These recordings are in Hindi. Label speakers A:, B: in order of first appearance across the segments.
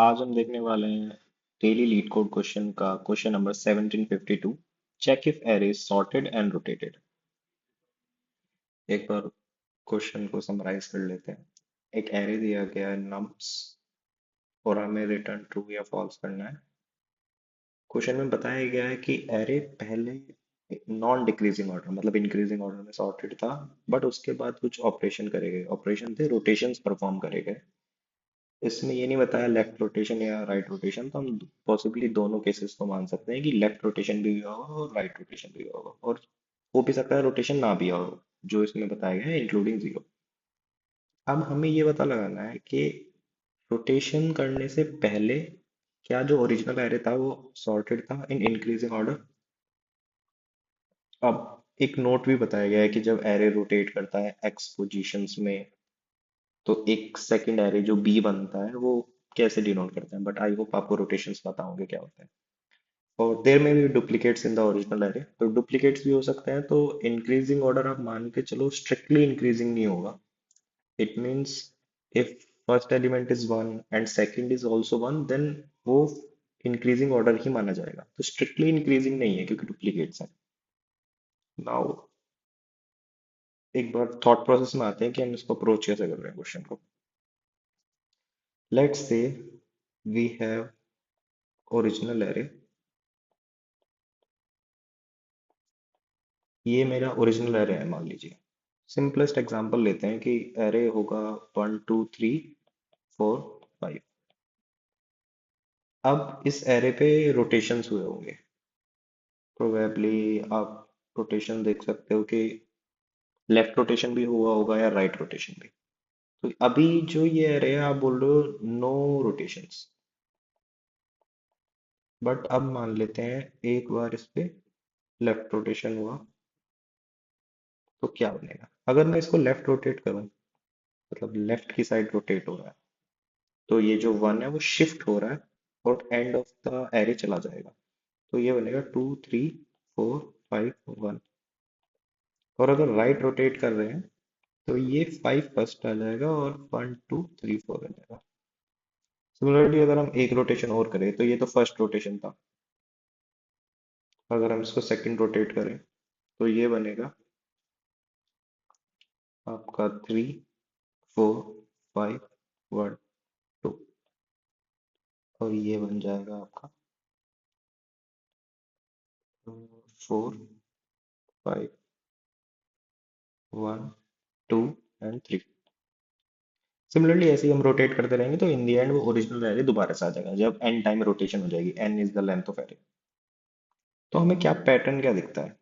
A: आज हम देखने वाले हैं डेली लीड कोड क्वेश्चन का question number 1752। Check if array is sorted and rotated. एक बार क्वेश्चन को समराइज कर लेते हैं। एक एरे दिया गया है नम्स और हमें रिटर्न ट्रू या फॉल्स करना है। क्वेश्चन में बताया गया है कि एरे पहले नॉन डिक्रीजिंग ऑर्डर मतलब इंक्रीजिंग ऑर्डर में सॉर्टेड था, बट उसके बाद कुछ ऑपरेशन करे गए, ऑपरेशन थे रोटेशंस परफॉर्म करे गए। इसमें ये नहीं बताया लेफ्ट रोटेशन या राइट रोटेशन, तो हम पॉसिबली दोनों केसेस को मान सकते हैं कि लेफ्ट रोटेशन भी हुआ होगा और राइट रोटेशन भी हुआ होगा, और हो भी सकता है रोटेशन ना भी हुआ हो, जो इसमें बताया गया है इंक्लूडिंग जीरो। अब हमें ये पता लगाना है कि रोटेशन करने से पहले क्या जो ओरिजिनल एरे था वो सॉर्टेड था इन इंक्रीजिंग ऑर्डर। अब एक नोट भी बताया गया है कि जब एरे रोटेट करता है एक्स पोजीशंस में, तो एक सेकंड एरे जो बी बनता है वो कैसे डिनोट करते हैं, बट आई होप आपको रोटेशंस पता होंगे क्या होता है। और देयर में भी duplicates in the original array, तो डुप्लीकेट्स भी हो सकते हैं, तो इंक्रीजिंग ऑर्डर आप मान के चलो स्ट्रिक्टली इंक्रीजिंग नहीं होगा। It means if first element is one and second is also one, then वो इंक्रीजिंग ऑर्डर ही माना जाएगा, तो स्ट्रिक्टली इंक्रीजिंग नहीं है क्योंकि डुप्लीकेट्स हैं। नाउ एक बार थॉट प्रोसेस में आते हैं कि हम इसको अप्रोच कैसे कर रहे हैं क्वेश्चन को। Let's say we have original array. ये मेरा ओरिजिनल एरे है मान लीजिए। सिंपलेस्ट एग्जांपल लेते हैं कि एरे होगा 1 2 3 4 5। अब इस एरे पे रोटेशंस हुए होंगे, प्रोबेबली आप रोटेशन देख सकते हो कि लेफ्ट रोटेशन भी हुआ होगा या राइट रोटेशन भी। तो अभी जो ये एरे है आप बोल रहे हो नो रोटेशंस, बट अब मान लेते हैं एक बार इस पे लेफ्ट रोटेशन हुआ, तो क्या बनेगा अगर मैं इसको लेफ्ट रोटेट करूं, मतलब लेफ्ट की साइड रोटेट हो रहा है, तो ये जो वन है वो शिफ्ट हो रहा है और एंड ऑफ द एरे चला जाएगा। तो ये बनेगा 2 3 4 5 1। और अगर राइट रोटेट कर रहे हैं तो ये 5 फर्स्ट आ जाएगा और 1 2 3 4 आ जाएगा। सिमिलरली अगर हम एक रोटेशन और करें तो ये तो फर्स्ट रोटेशन था, अगर हम इसको सेकंड रोटेट करें तो ये बनेगा आपका 3 4 5 1 2। और ये बन जाएगा आपका 4 5 1 2 एंड 3। सिमिलरली ऐसे ही हम रोटेट करते रहेंगे तो इन द एंड वो ओरिजिनल एरे दोबारा से आ जाएगा जब एन टाइम रोटेशन हो जाएगी, N is the length of array. तो हमें क्या पैटर्न क्या दिखता है?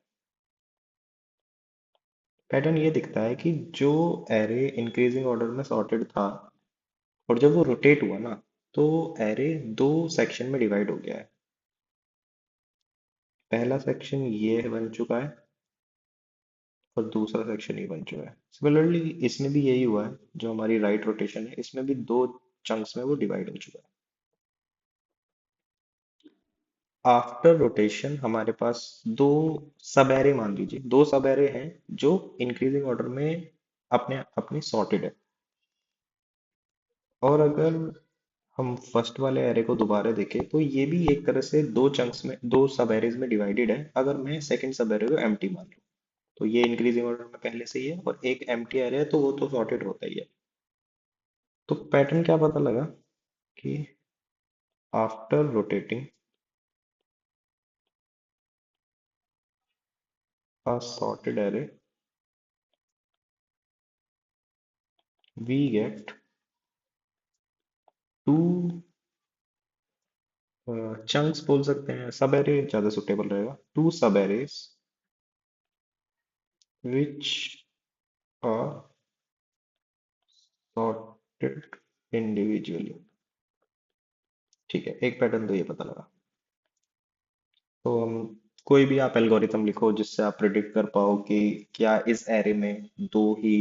A: पैटर्न ये दिखता है कि जो एरे इंक्रीजिंग ऑर्डर में सॉर्टेड था और जब वो रोटेट हुआ ना, तो एरे दो सेक्शन में डिवाइड हो गया है। पहला सेक्शन ये बन चुका है और दूसरा सेक्शन ये बन चुका है। सिमिलरली इसमें भी यही हुआ है, जो हमारी राइट रोटेशन है इसमें भी दो चंक्स में वो डिवाइड हो चुका है। आफ्टर रोटेशन हमारे पास दो सब एरे, मान लीजिए दो सब एरे हैं जो इंक्रीजिंग ऑर्डर में अपने अपनी सॉर्टेड है। और अगर हम फर्स्ट वाले एरे को दोबारा देखें तो ये भी एक तरह से दो चंक्स में, दो सब एरेज में डिवाइडेड है, अगर मैं सेकंड सब एरे को एम्प्टी मान लूं। तो ये इंक्रीजिंग ऑर्डर में पहले से ही है और एक एम्प्टी एरे है, तो वो तो सॉर्टेड होता ही है। तो पैटर्न क्या पता लगा कि after rotating a sorted array we get two chunks बोल सकते हैं, सब एरे ज्यादा सुटेबल रहेगा, टू सब arrays which are sorted individually। ठीक है, एक पैटर्न तो ये पता लगा। तो हम कोई भी आप एल्गोरिथम लिखो जिससे आप प्रिडिक्ट कर पाओ कि क्या इस एरे में दो ही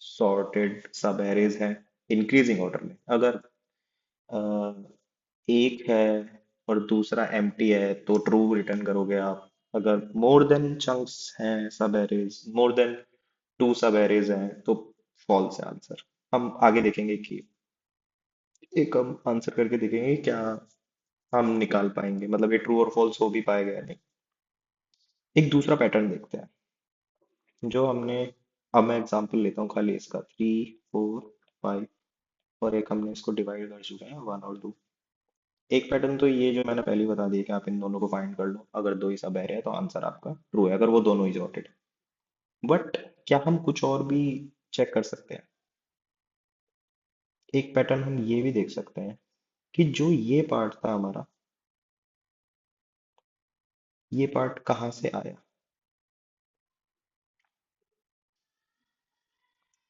A: सॉर्टेड सब एरेज हैं इंक्रीजिंग ऑर्डर में। अगर अ, एक है और दूसरा एम्प्टी है तो ट्रू रिटर्न करोगे आप। अगर मोर देन चंक्स हैं सब एरेज, मोर देन टू सब एरेज हैं, तो फॉल्स है आंसर। हम आगे देखेंगे कि एक हम आंसर करके देखेंगे क्या हम निकाल पाएंगे, मतलब ये ट्रू और फॉल्स हो भी पाएगा या नहीं। एक दूसरा पैटर्न देखते हैं जो हमने, अब मैं एग्जांपल लेता हूँ खाली इसका, 3 4 5, और एक हमने इसको डिवाइड कर चुके हैं 1 और 2। एक पैटर्न तो ये जो मैंने पहले ही बता दिया कि आप इन दोनों को फाइंड कर लो, अगर दो ही सब रहे हैं तो आंसर आपका ट्रू है, अगर वो दोनों ही सॉर्टेड है। बट क्या हम कुछ और भी चेक कर सकते हैं? एक पैटर्न हम ये भी देख सकते हैं कि जो ये पार्ट था हमारा, ये पार्ट कहाँ से आया।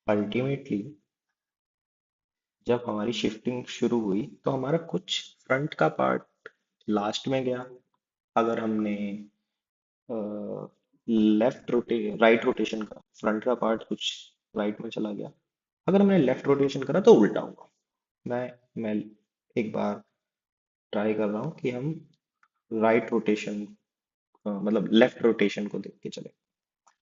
A: अल्टीमेटली जब हमारी शिफ्टिंग शुरू हुई तो हमारा कुछ फ्रंट का पार्ट लास्ट में गया, अगर हमने राइट रोटेशन का फ्रंट का पार्ट कुछ राइट में चला गया। अगर हमने लेफ्ट रोटेशन करा तो उल्टा हुआ। मैं एक बार ट्राई कर रहा हूँ कि हम राइट रोटेशन, मतलब लेफ्ट रोटेशन को देख के चले।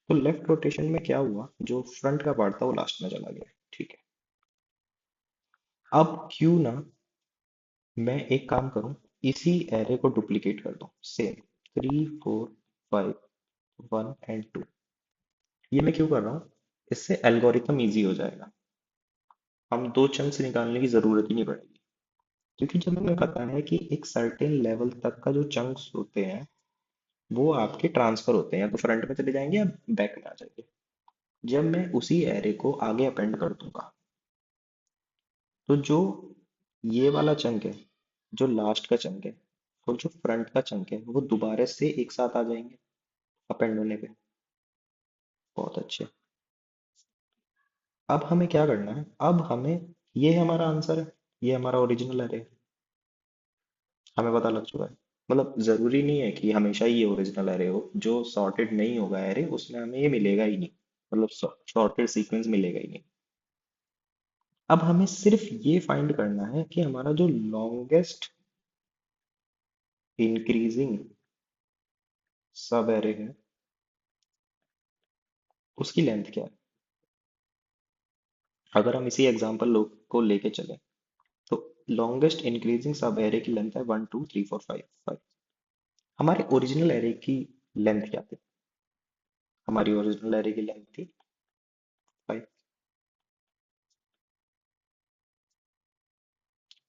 A: तो लेफ्ट रोटेशन में क्या हुआ, जो फ्रंट का पार्ट था वो लास्ट में चला गया। ठीक है, अब क्यों ना मैं एक काम करूं, इसी एरे को डुप्लीकेट कर दूं सेम, 3 4 5 1 एंड 2। ये मैं क्यों कर रहा हूँ, इससे एल्गोरिथम इजी हो जाएगा, हम दो चंक्स निकालने की जरूरत ही नहीं पड़ेगी। क्योंकि जब हमें पता है कि एक सर्टेन लेवल तक का जो चंक्स होते हैं वो आपके ट्रांसफर होते हैं, या तो फ्रंट में चले जाएंगे या बैक में आ जाएंगे। जब मैं उसी एरे को आगे अपेंड कर दूंगा तो जो ये वाला चंक है, जो लास्ट का चंक है, और जो फ्रंट का चंक है, वो दोबारा से एक साथ आ जाएंगे अपेंड होने पे। बहुत अच्छे। अब हमें क्या करना है, अब हमें, ये हमारा आंसर है, ये हमारा ओरिजिनल एरे है, हमें पता लग चुका है। मतलब जरूरी नहीं है कि हमेशा ही ये ओरिजिनल एरे हो, जो सॉर्टेड नहीं होगा एरे उसमें हमें ये मिलेगा ही नहीं, मतलब सॉर्टेड सीक्वेंस मिलेगा ही नहीं। अब हमें सिर्फ ये फाइंड करना है कि हमारा जो लॉन्गेस्ट इंक्रीजिंग सब एरे है उसकी लेंथ क्या है। अगर हम इसी एग्जांपल को लेके चले तो लॉन्गेस्ट इंक्रीजिंग सब एरे की लेंथ है 1 2 3 4 5 5। हमारे ओरिजिनल एरे की लेंथ क्या थी, हमारी ओरिजिनल एरे की लेंथ थी 5।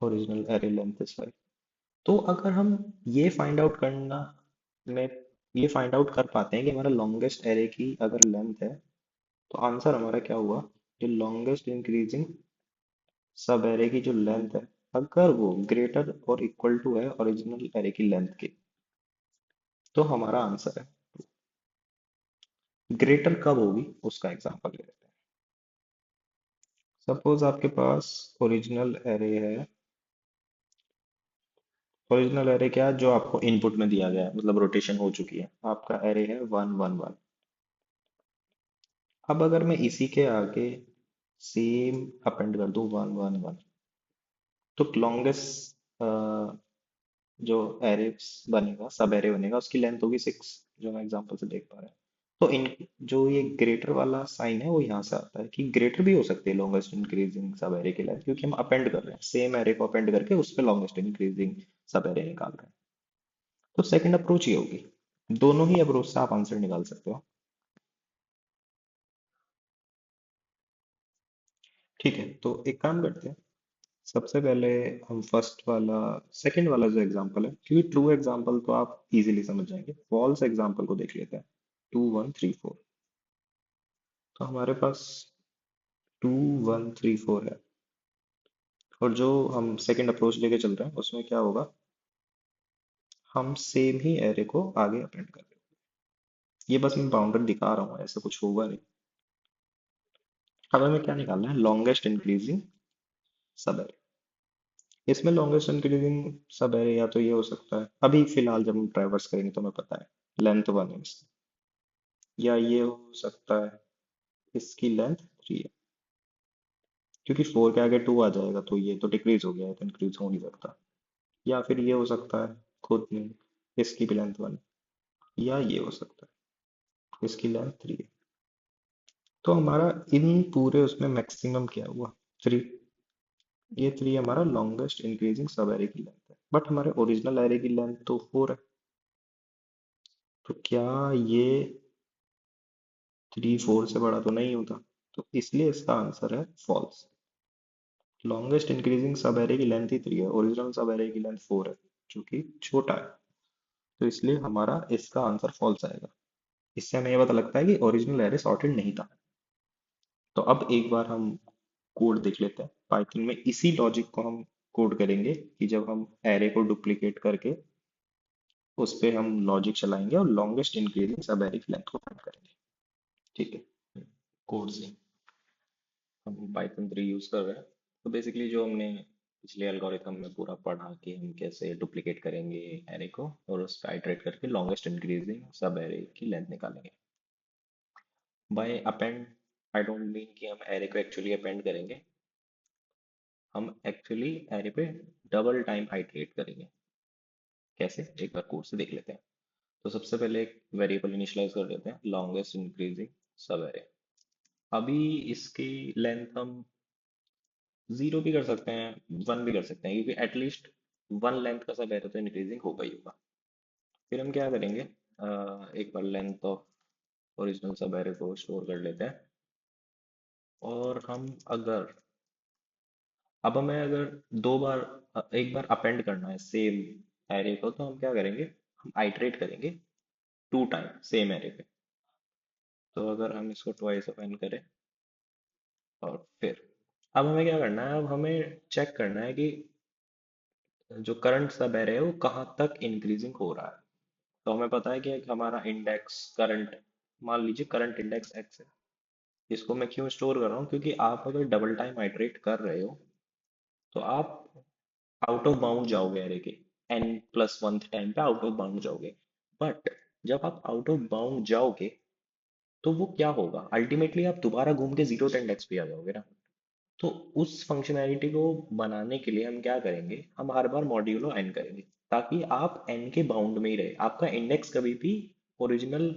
A: Original array length is 5। तो अगर हम ये फाइंड आउट करना में ये फाइंड आउट कर पाते हैं कि हमारा लॉन्गेस्ट एरे की अगर लेंथ है, तो आंसर हमारा क्या हुआ, जो लॉन्गेस्ट इंक्रीजिंग सब एरे की जो लेंथ है, अगर वो ग्रेटर और इक्वल टू है ओरिजिनल एरे की लेंथ के, तो हमारा आंसर है। ग्रेटर कब होगी उसका एग्जांपल ले लेते हैं। सपोज आपके पास ओरिजिनल एरे है। ओरिजिनल एरे क्या है, जो आपको इनपुट में दिया गया है, मतलब रोटेशन हो चुकी है, आपका एरे है 1 1 1। अब अगर मैं इसी के आगे सेम अपेंड कर दूं 1 1 1, तो लॉन्गेस्ट जो एरे बनेगा, सब एरे बनेगा, उसकी लेंथ होगी 6, जो मैं एग्जांपल से देख पा रहा हूँ। तो इन जो ये ग्रेटर वाला साइन है वो यहाँ से आता है कि ग्रेटर भी हो सकती है लॉन्गेस्ट इंक्रीजिंग सब एरे की लेंथ, क्योंकि हम अपेंड कर रहे हैं, सेम एरे को अपेंड करके उस पर लॉन्गेस्ट इंक्रीजिंग सब एरे निकाल रहे हैं। तो सेकंड अप्रोच ये होगी, दोनों ही अप्रोच से आप आंसर निकाल सकते हो। ठीक है, तो एक काम करते हैं, सबसे पहले हम फर्स्ट वाला, सेकंड वाला जो एग्जांपल है, क्योंकि ट्रू एग्जांपल तो आप इजीली समझ जाएंगे, फॉल्स एग्जांपल को देख लेते हैं। 2 1 3 4। तो हमारे पास 2 1 3 4 है, और जो हम सेकंड अप्रोच लेके चल रहे हैं उसमें क्या होगा, हम सेम ही एरे को आगे अपेंड कर रहे हैं। ये बस मैं बाउंड्री दिखा रहा हूँ, ऐसा कुछ होगा नहीं। अब हमें क्या निकालना है, लॉन्गेस्ट इंक्रीजिंग सब एरे। इसमें लॉन्गेस्ट इंक्रीजिंग सब एरे या तो ये हो सकता है, अभी फिलहाल जब हम ट्रैवर्स करेंगे तो हमें पता है लेंथ 1 है इसकी, या ये हो सकता है इसकी लेंथ 3 है, क्योंकि 4 के आगे 2 आ जाएगा तो ये तो डिक्रीज हो गया है, तो इंक्रीज हो नहीं सकता। या फिर ये हो सकता है खुद में इसकी भी लेंथ 1, या ये हो सकता है इसकी लेंथ 3 है। तो हमारा इन पूरे उसमें मैक्सिमम क्या हुआ, 3। ये थ्री हमारा लॉन्गेस्ट इंक्रीजिंग सब एरे की लेंथ है, बट हमारे ओरिजिनल एरे की लेंथ तो फोर है। तो क्या ये थ्री फोर से बड़ा तो नहीं होता, तो इसलिए इसका आंसर है false. Longest increasing subarray की लेंथ ही थ्री है, ओरिजिनल सब एरे की लेंथ फोर है, जो कि छोटा है। तो इसलिए हमारा इसका आंसर फॉल्स आएगा। इससे हमें ये पता लगता है कि ओरिजिनल एरे सॉर्टेड नहीं था। तो अब एक बार हम कोड देख लेते हैं पाइथन में, इसी लॉजिक को हम कोड करेंगे कि जब हम एरे को डुप्लीकेट करके उस पे हम लॉजिक चलाएंगे और लॉन्गेस्ट इंक्रीजिंग सब एरे की लेंथ को फाइंड करेंगे। ठीक है, कोड से हम पाइथन 3 यूज कर रहे हैं। तो बेसिकली जो हमने पिछले एल्गोरिथम में पूरा पढ़ा कि हम कैसे डुप्लीकेट करेंगे एरे को और उस पर आइटरेट करके लॉन्गेस्ट इंक्रीजिंग सब एरे की लेंथ निकालेंगे। By append I don't mean कि हम एरे को एक्चुअली अपेंड करेंगे, हम एक्चुअली एरे पे डबल टाइम आइटरेट करेंगे। कैसे, एक बार कोड से देख लेते हैं। तो सबसे पहले एक वेरिएबल इनिशियलाइज कर देते हैं, लॉन्गेस्ट इंक्रीजिंग सब एरे। अभी इसकी लेंथ हम जीरो भी कर सकते हैं, वन भी कर सकते हैं, क्योंकि एटलीस्ट वन लेंथ का सब एरे तो इंक्रीजिंग होगा ही होगा। फिर हम क्या करेंगे, एक बार लेंथ ऑफ ओरिजिनल सब एरे को स्टोर कर लेते हैं। और हम अगर अब हमें अगर दो बार एक बार अपेंड करना है सेम एरे को, तो हम क्या करेंगे, हम आइटरेट करेंगे टू टाइम सेम एरे पे। तो अगर हम इसको ट्वाइस अपेंड करें और फिर अब हमें क्या करना है, अब हमें चेक करना है कि जो करंट सब एरे है वो कहाँ तक इंक्रीजिंग हो रहा है। तो हमें पता है कि एक हमारा इंडेक्स करंट, मान लीजिए करंट इंडेक्स एक्स है। इसको मैं क्यों स्टोर कर रहा हूँ, क्योंकि आप अगर डबल टाइम आइटरेट कर रहे हो तो आप आउट ऑफ बाउंड जाओगे एरे के, एन प्लस वन टाइम पे आउट ऑफ बाउंड जाओगे। बट जब आप आउट ऑफ बाउंड जाओगे तो वो क्या होगा, अल्टीमेटली आप दोबारा घूम के जीरो इंडेक्स पे आ जाओगे ना। तो उस फंक्शनैलिटी को बनाने के लिए हम क्या करेंगे, हम हर बार मॉड्यूलो एन करेंगे, ताकि आप एन के बाउंड में ही रहे, आपका इंडेक्स कभी भी ओरिजिनल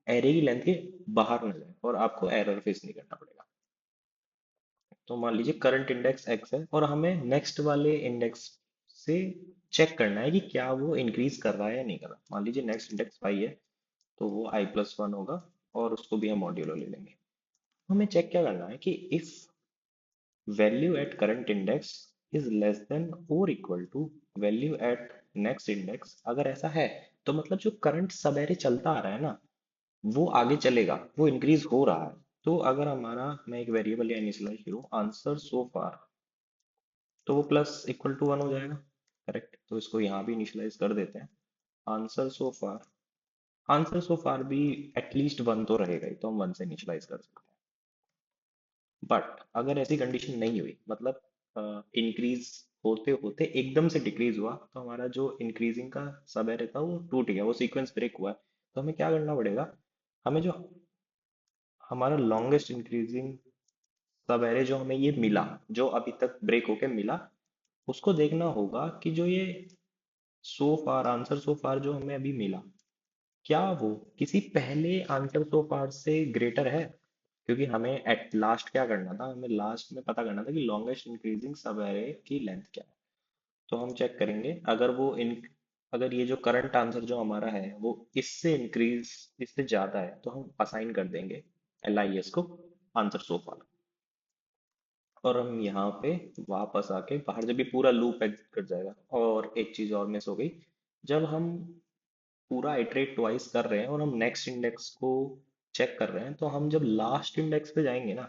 A: एरे की लेंथ के बाहर ना जाए और आपको एरर फेस नहीं करना पड़ेगा। तो मान लीजिए करंट इंडेक्स एक्स है और हमें नेक्स्ट वाले इंडेक्स से चेक करना है कि क्या वो इंक्रीज कर रहा है या नहीं कर रहा। मान लीजिए नेक्स्ट इंडेक्स वाई है, तो वो आई प्लस वन होगा और उसको भी हम मॉड्यूलो ले लेंगे। हमें चेक क्या करना है कि if value at current index is less than or equal to value at next index, अगर ऐसा है तो मतलब जो करंट सब एरे चलता आ रहा है ना, वो आगे चलेगा, वो इंक्रीज हो रहा है। तो अगर हमारा, मैं एक वेरिएबल या इनिशियलाइज करूँ आंसर सो फार, तो वो प्लस इक्वल टू वन हो जाएगा। करेक्ट, तो इसको यहाँ भी इनिशियलाइज कर देते हैं। आंसर सो फार, आंसर सो फार भी एटलीस्ट वन तो रहेगा ही, तो हम वन से इनिशियलाइज कर सकते हैं। बट अगर ऐसी कंडीशन नहीं हुई, मतलब इंक्रीज होते होते एकदम से डिक्रीज हुआ, तो हमारा जो इंक्रीजिंग का सब एरे था वो टूट गया, वो सीक्वेंस ब्रेक हुआ है। तो हमें क्या करना पड़ेगा, हमें जो हमारा लॉन्गेस्ट इंक्रीजिंग सब एरे जो हमें ये मिला, जो अभी तक ब्रेक होके मिला, उसको देखना होगा कि जो ये सो फार आंसर सो फार जो हमें अभी मिला, क्या वो किसी पहले आंसर सो फार से ग्रेटर है। क्योंकि हमें एट लास्ट क्या करना था, हमें लास्ट में पता करना था कि लॉन्गेस्ट इंक्रीजिंग सब एरे की लेंथ क्या है। तो हम चेक करेंगे, अगर वो इन अगर ये जो करंट आंसर जो हमारा है वो इससे इंक्रीज, इससे ज्यादा है, तो हम असाइन कर देंगे एल आई एस को आंसर सो फार। और हम यहाँ पे वापस आके बाहर जब ये पूरा लूप एग्जिट कर जाएगा। और एक चीज और मिस हो गई, जब हम पूरा इटरेट ट्वाइस कर रहे हैं और हम नेक्स्ट इंडेक्स को चेक कर रहे हैं, तो हम जब लास्ट इंडेक्स पे जाएंगे ना,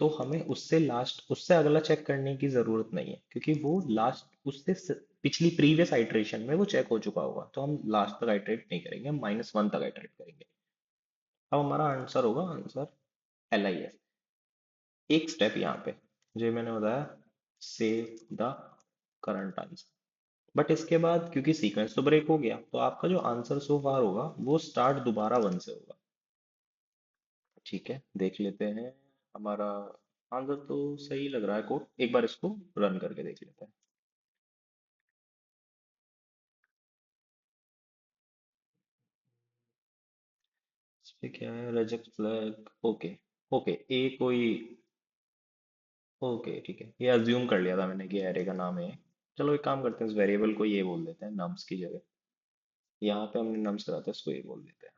A: तो हमें उससे लास्ट, उससे अगला चेक करने की जरूरत नहीं है, क्योंकि वो लास्ट उससे पिछली प्रीवियस आइटरेशन में वो चेक हो चुका होगा। तो हम लास्ट तक आइटरेट नहीं करेंगे, हम माइनस वन तक आइटरेट करेंगे। अब हमारा आंसर होगा आंसर एल आई एस। एक स्टेप यहाँ पे जो मैंने बताया, save the current answer. But इसके बाद क्योंकि सीक्वेंस तो ब्रेक हो गया, तो आपका जो आंसर सो फार होगा वो स्टार्ट दोबारा वन से होगा। ठीक है, देख लेते हैं हमारा आंसर तो सही लग रहा है, कोड एक बार इसको रन करके देख लेते हैं। इस पे क्या है, रिजेक्ट फ्लैग, ओके। ओके, ए कोई ओके ठीक है, ये अज्यूम कर लिया था मैंने कि एरे का नाम है। चलो एक काम करते हैं, इस वेरिएबल को ये बोल देते हैं नम्स की जगह। यहाँ पे हमने नम्स करा था, इसको ये बोल देते हैं।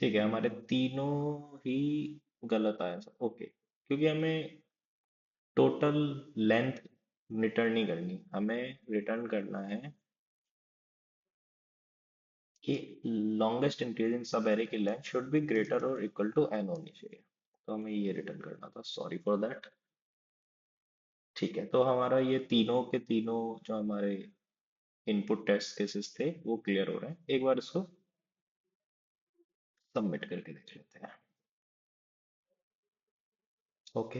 A: ठीक है, हमारे तीनों ही गलत आया सब। ओके, क्योंकि हमें टोटल लेंथ रिटर्न नहीं करनी, हमें रिटर्न करना है कि लॉन्गेस्ट इंक्रीजिंग सब एरे की लेंथ शुड बी ग्रेटर और इक्वल टू एन होनी चाहिए। तो हमें ये रिटर्न करना था, सॉरी फॉर दैट। ठीक है, तो हमारा ये तीनों के तीनों जो हमारे इनपुट टेस्ट केसेस थे वो क्लियर हो रहे हैं। एक बार इसको सबमिट करके देख लेते हैं। ओके,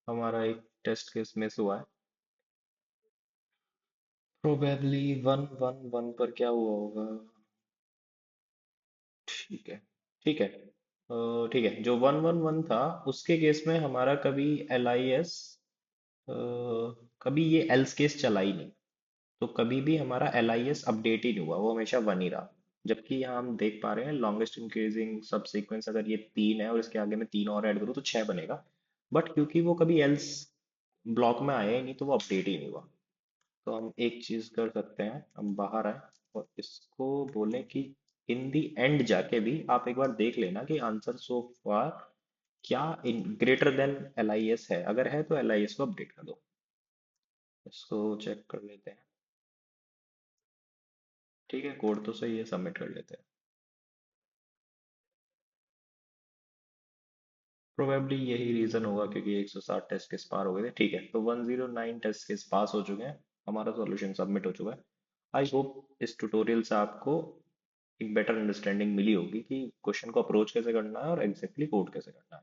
A: हमारा एक टेस्ट केस मिस हुआ है। प्रोबेबली 1 1 1 पर क्या हुआ होगा। ठीक है, ठीक है, ठीक है, जो 1 1 1 था उसके केस में हमारा कभी एल आई एस, कभी ये एल्स केस चला ही नहीं। तो कभी भी हमारा एल आई एस अपडेट ही नहीं हुआ, वो हमेशा 1 ही रहा। जबकि यहाँ हम देख पा रहे हैं लॉन्गेस्ट इंक्रीजिंग सब सीक्वेंस अगर ये 3 है और इसके आगे मैं 3 और ऐड करूँ तो 6 बनेगा। बट क्योंकि वो कभी एल्स ब्लॉक में आया ही नहीं तो वो अपडेट ही नहीं हुआ। तो हम एक चीज कर सकते हैं, हम बाहर आए और इसको बोलें कि इन दी एंड जाके भी आप एक बार देख लेना कि आंसर सो फार क्या इन greater than L I S है। अगर है तो एल आई एस को अपडेट कर दो। इसको चेक कर लेते हैं। ठीक है, कोड तो सही है, सबमिट कर लेते हैं। प्रोबेबली यही रीजन होगा क्योंकि 160 टेस्ट केस पार हो गए थे। ठीक है, तो 109 टेस्ट केस पास हो चुके हैं, हमारा सॉल्यूशन सबमिट हो चुका है। आई होप इस ट्यूटोरियल से आपको एक बेटर अंडरस्टैंडिंग मिली होगी कि क्वेश्चन को अप्रोच कैसे करना है और एग्जैक्टली कोड कैसे करना है।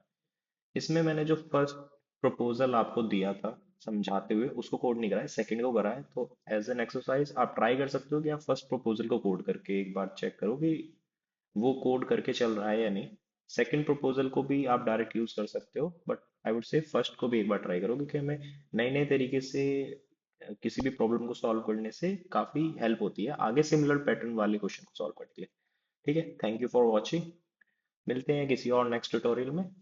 A: इसमें मैंने जो फर्स्ट प्रपोजल आपको दिया था समझाते हुए उसको कोड नहीं करा है, सेकंड को करा है। तो एज एन एक्सरसाइज आप ट्राई कर सकते हो कि आप फर्स्ट प्रपोजल को कोड करके एक बार चेक करो कि वो कोड करके चल रहा है या नहीं। सेकंड प्रपोजल को भी आप डायरेक्ट यूज कर सकते हो, but I would say first को भी एक बार ट्राई करो क्योंकि हमें नए नए तरीके से किसी भी प्रॉब्लम को सॉल्व करने से काफी हेल्प होती है आगे सिमिलर पैटर्न वाले क्वेश्चन को सॉल्व करती है। ठीक है, थैंक यू फॉर वॉचिंग। मिलते हैं किसी और नेक्स्ट ट्यूटोरियल में।